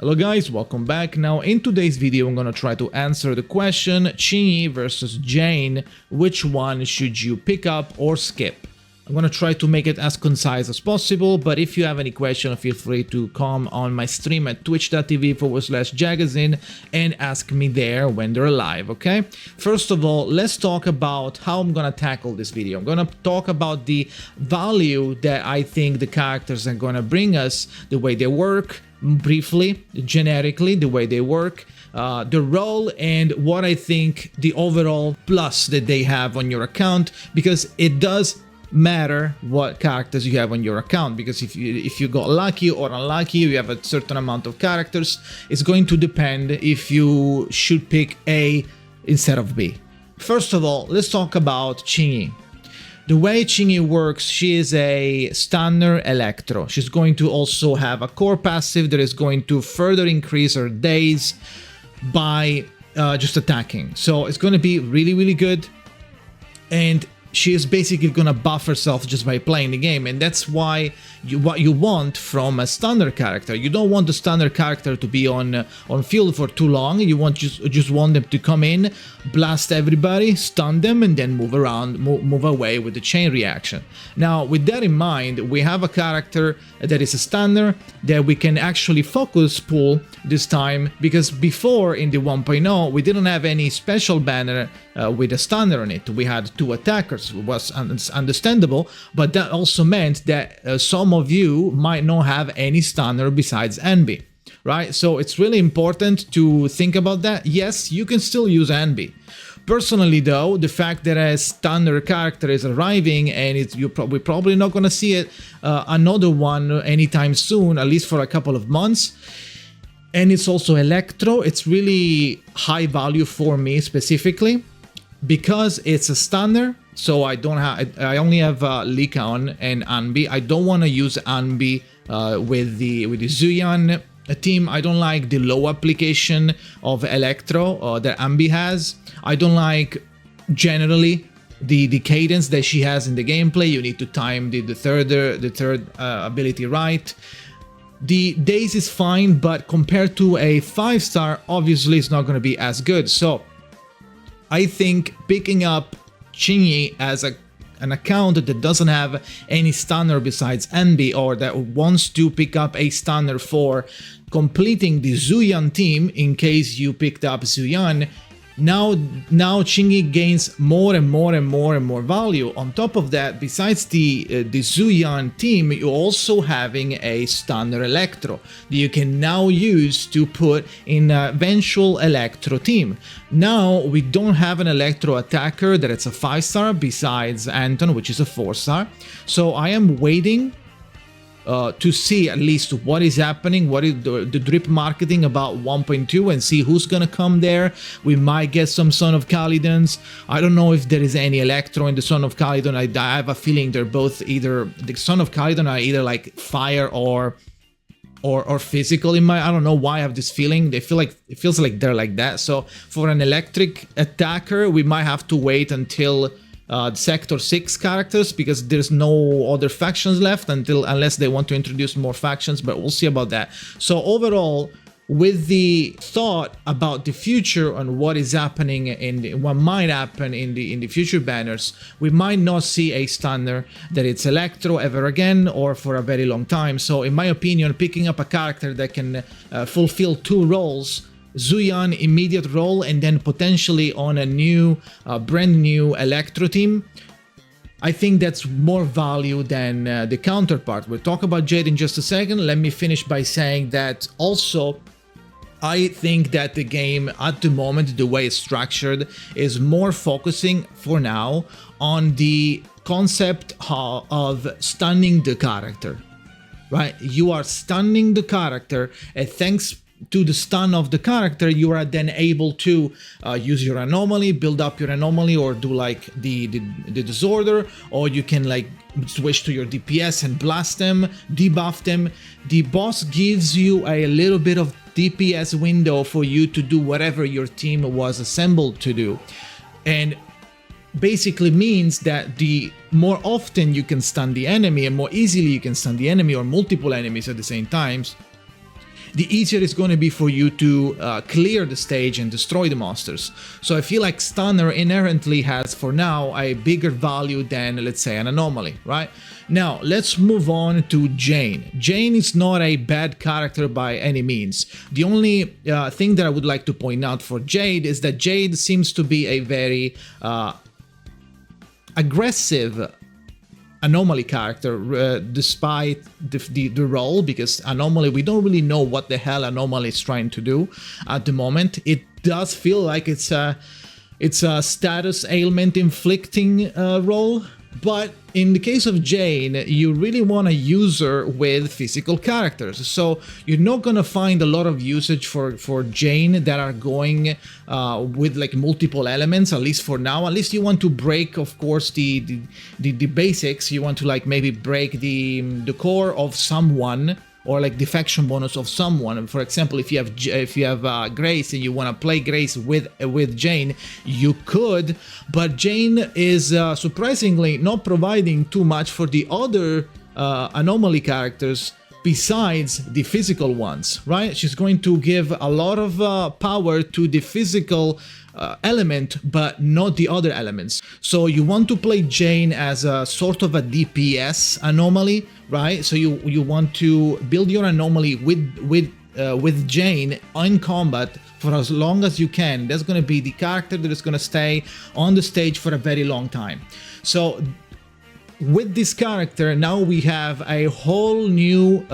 Hello guys, welcome back. Now in today's video I'm gonna try to answer the question Qingyi versus Jane, which one should you pick up or skip? I'm gonna try to make it as concise as possible, but if you have any question feel free to come on my stream at twitch.tv/Jakazin and ask me there when they're live, okay? First of all, let's talk about how I'm gonna tackle this video. I'm gonna talk about the value that I think the characters are gonna bring us, the way they work, briefly, generically, the way they work, the role, and what I think the overall plus that they have on your account, because it does matter what characters you have on your account, because if you got lucky or unlucky, you have a certain amount of characters, it's going to depend if you should pick A instead of B. First of all, let's talk about Qingyi. The way Qingyi works, she is a stunner electro. She's going to also have a core passive that is going to further increase her days by just attacking. So it's going to be really, really good. And she is basically gonna buff herself just by playing the game, and that's why what you want from a stunner character. You don't want the stunner character to be on field for too long. You want just want them to come in, blast everybody, stun them, and then move around, move away with the chain reaction. Now, with that in mind, we have a character that is a stunner that we can actually focus pull this time, because before in the 1.0 we didn't have any special banner with a stunner on it. We had two attackers. It was understandable, but that also meant that some of you might not have any stunner besides NB, right? So it's really important to think about that. Yes, you can still use NB. Personally though, the fact that a stunner character is arriving and we're probably not going to see it another one anytime soon, at least for a couple of months. And it's also electro. It's really high value for me specifically because it's a stunner. So I only have Likon and Anbi. I don't want to use Anbi with the Zuyan team. I don't like the low application of electro that Anbi has. I don't like generally the cadence that she has in the gameplay. You need to time the third ability right. The days is fine, but compared to a 5-star, obviously it's not going to be as good. So I think picking up Qingyi as an account that doesn't have any stunner besides NB, or that wants to pick up a stunner for completing the Zuyan team in case you picked up Zuyan, now Qingyi gains more and more value. On top of that, besides the Zuyan team, you're also having a stunner electro that you can now use to put in an eventual electro team. Now we don't have an electro attacker that it's a 5-star besides Anton, which is a 4-star. So I am waiting to see at least what is happening, what is the drip marketing about 1.2, and see who's gonna come there. We might get some Son of Calydons. I don't know if there is any Electro in the Son of Calydon. I have a feeling they're both either, the Son of Calydon are either like fire or physical in my, I don't know why I have this feeling. It feels like they're like that. So for an electric attacker, we might have to wait until Sector 6 characters, because there's no other factions left unless they want to introduce more factions, but we'll see about that. So overall, with the thought about the future and what is happening and what might happen in the future banners, we might not see a stunner that it's electro ever again or for a very long time. So in my opinion, picking up a character that can fulfill two roles, Zuyan immediate role, and then potentially on a new brand new electro team, I think that's more value than the counterpart. We'll talk about Jade in just a second. Let me finish by saying that also I think that the game at the moment, the way it's structured, is more focusing for now on the concept of stunning the character, right? You are stunning the character, and thanks to the stun of the character, you are then able to use your anomaly, build up your anomaly, or do like the disorder, or you can like switch to your DPS and blast them, debuff them. The boss gives you a little bit of DPS window for you to do whatever your team was assembled to do, and basically means that the more often you can stun the enemy and more easily you can stun the enemy or multiple enemies at the same time, the easier it's going to be for you to clear the stage and destroy the monsters. So I feel like Stunner inherently has, for now, a bigger value than, let's say, an Anomaly, right? Now, let's move on to Jane. Jane is not a bad character by any means. The only thing that I would like to point out for Jade is that Jade seems to be a very aggressive Anomaly character, despite the role, because Anomaly, we don't really know what the hell Anomaly is trying to do at the moment. It does feel like it's a status ailment inflicting role, but in the case of Jane, you really want to use her with physical characters. So you're not going to find a lot of usage for Jane that are going with like multiple elements, at least for now. At least you want to break, of course, the basics. You want to like maybe break the core of someone, or like defection bonus of someone. For example, if you have Grace and you want to play Grace with Jane, you could, but Jane is surprisingly not providing too much for the other Anomaly characters besides the physical ones, right? She's going to give a lot of power to the physical element, but not the other elements. So you want to play Jane as a sort of a DPS Anomaly, right? So you want to build your Anomaly with Jane in combat for as long as you can. That's going to be the character that is going to stay on the stage for a very long time. So with this character, now we have a whole new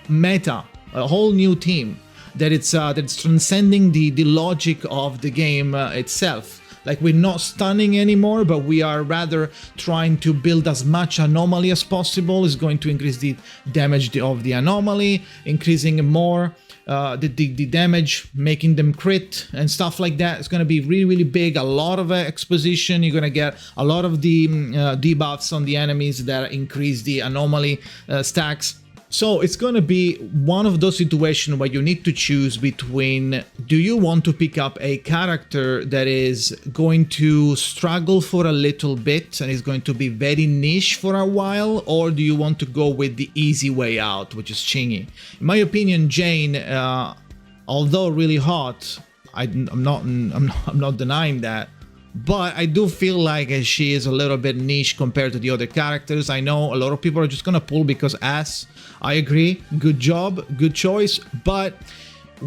meta, a whole new team that's transcending the logic of the game itself. Like, we're not stunning anymore, but we are rather trying to build as much Anomaly as possible. It's going to increase the damage of the Anomaly, increasing more the damage, making them crit and stuff like that. It's going to be really, really big. A lot of exposition. You're going to get a lot of the debuffs on the enemies that increase the Anomaly stacks. So it's going to be one of those situations where you need to choose between, do you want to pick up a character that is going to struggle for a little bit and is going to be very niche for a while, or do you want to go with the easy way out, which is Qingyi? In my opinion, Jane, although really hot, I'm not denying that, but I do feel like she is a little bit niche compared to the other characters. I know a lot of people are just gonna pull because ass. I agree, good job, good choice, but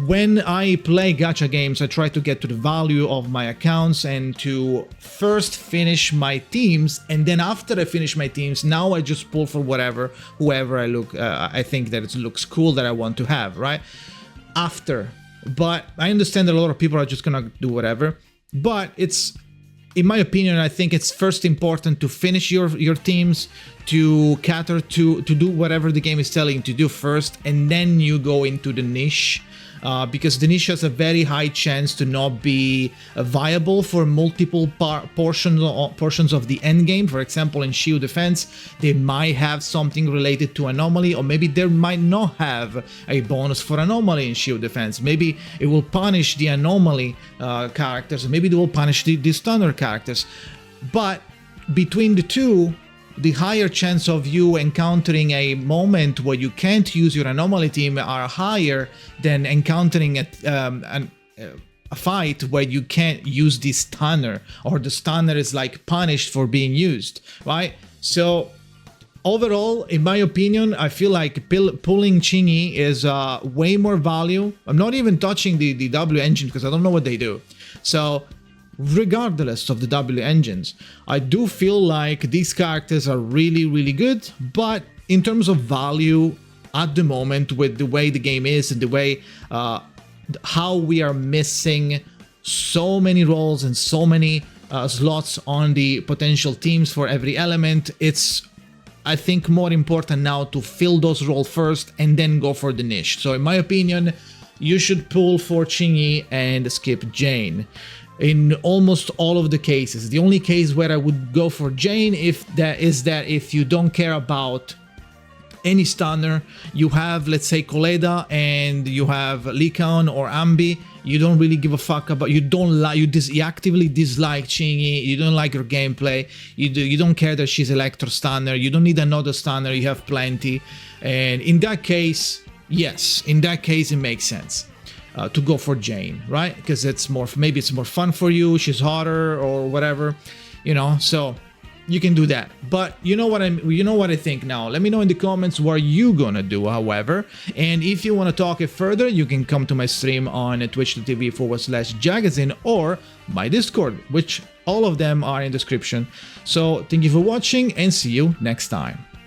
when I play gacha games, I try to get to the value of my accounts and to first finish my teams, and then after I finish my teams, now I just pull for whoever I think that it looks cool that I want to have, right? After. But I understand that a lot of people are just gonna do whatever, but it's, in my opinion, I think it's first important to finish your teams, to cater to do whatever the game is telling you to do first, and then you go into the niche, because the niche has a very high chance to not be viable for multiple portions of the end game. For example, in Shield Defense, they might have something related to Anomaly, or maybe they might not have a bonus for Anomaly in Shield Defense. Maybe it will punish the Anomaly characters, or maybe they will punish the Stunner characters. But between the two, the higher chance of you encountering a moment where you can't use your Anomaly team are higher than encountering a fight where you can't use the Stunner, or the Stunner is like punished for being used, right? So overall, in my opinion, I feel like pulling Qingyi is way more value. I'm not even touching the W engine because I don't know what they do. So regardless of the W engines, I do feel like these characters are really, really good, but in terms of value at the moment, with the way the game is and the way how we are missing so many roles and so many slots on the potential teams for every element, it's, I think, more important now to fill those roles first and then go for the niche. So in my opinion, you should pull for Qingyi and skip Jane. In almost all of the cases. The only case where I would go for Jane is that if you don't care about any stunner, you have, let's say, Koleda and you have Lycaon or Ambi, you don't really give a fuck about, you actively dislike Qingyi, you don't like her gameplay, you don't care that she's electro stunner, you don't need another stunner, you have plenty, and in that case, yes, in that case it makes sense to go for Jane, right? Because it's more, maybe it's more fun for you, she's hotter or whatever, you know, so you can do that. But you know what I think now. Let me know in the comments what you gonna do, however. And if you want to talk it further, you can come to my stream on twitch.tv/Jakazin or my Discord, which all of them are in the description. So thank you for watching and see you next time.